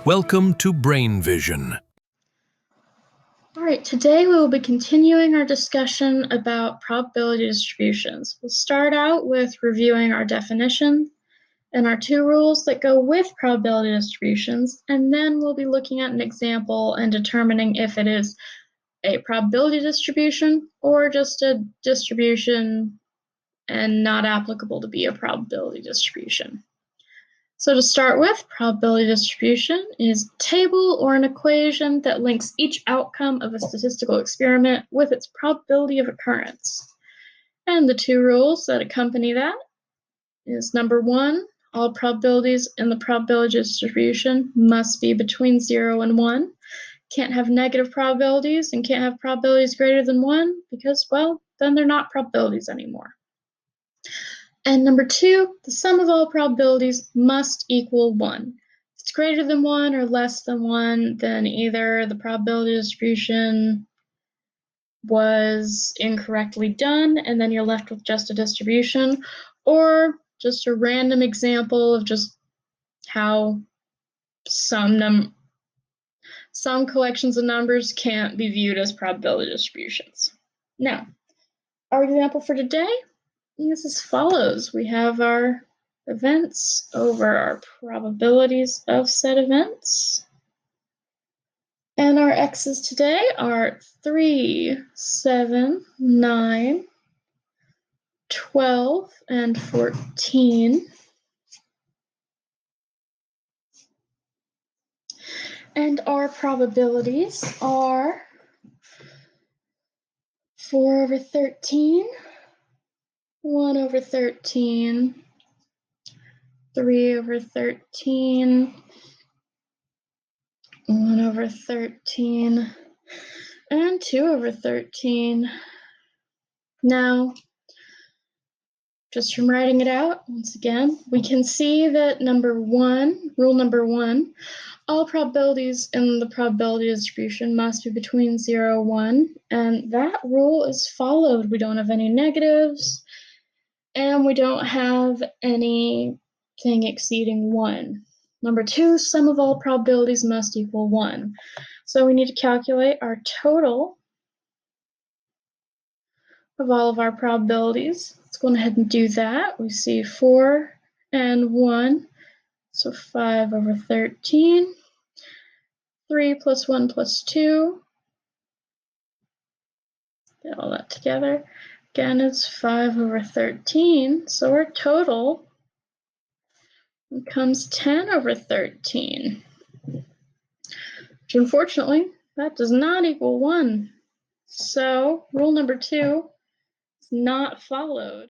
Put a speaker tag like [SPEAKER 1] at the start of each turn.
[SPEAKER 1] Welcome to Brain Vision.
[SPEAKER 2] All right, today we will be continuing our discussion about probability distributions. We'll start out with reviewing our definition and our two rules that go with probability distributions, and then we'll be looking at an example and determining if it is a probability distribution or just a distribution and not applicable to be a probability distribution. So to start with, probability distribution is a table or an equation that links each outcome of a statistical experiment with its probability of occurrence. And the two rules that accompany that is number one, all probabilities in the probability distribution must be between 0 and 1. Can't have negative probabilities and can't have probabilities greater than 1 because, well, then they're not probabilities anymore. And number two, the sum of all probabilities must equal 1. If it's greater than 1 or less than 1, then either the probability distribution was incorrectly done, and then you're left with just a distribution, or just a random example of just how some collections of numbers can't be viewed as probability distributions. Now, our example for today is as follows. We have our events over our probabilities of said events. And our x's today are 3, 7, 9, 12, and 14. And our probabilities are 4 over 13, 1 over 13, 3 over 13, 1 over 13, and 2 over 13. Now, just from writing it out, once again, we can see that rule number one, all probabilities in the probability distribution must be between 0 and 1, and that rule is followed. We don't have any negatives, and we don't have anything exceeding 1. Number two, sum of all probabilities must equal 1. So we need to calculate our total of all of our probabilities. Let's go ahead and do that. We see 4 and 1, so 5 over 13. 3 plus 1 plus 2. Get all that together. Again, it's 5 over 13, so our total becomes 10 over 13, which unfortunately, that does not equal 1. So rule number two is not followed.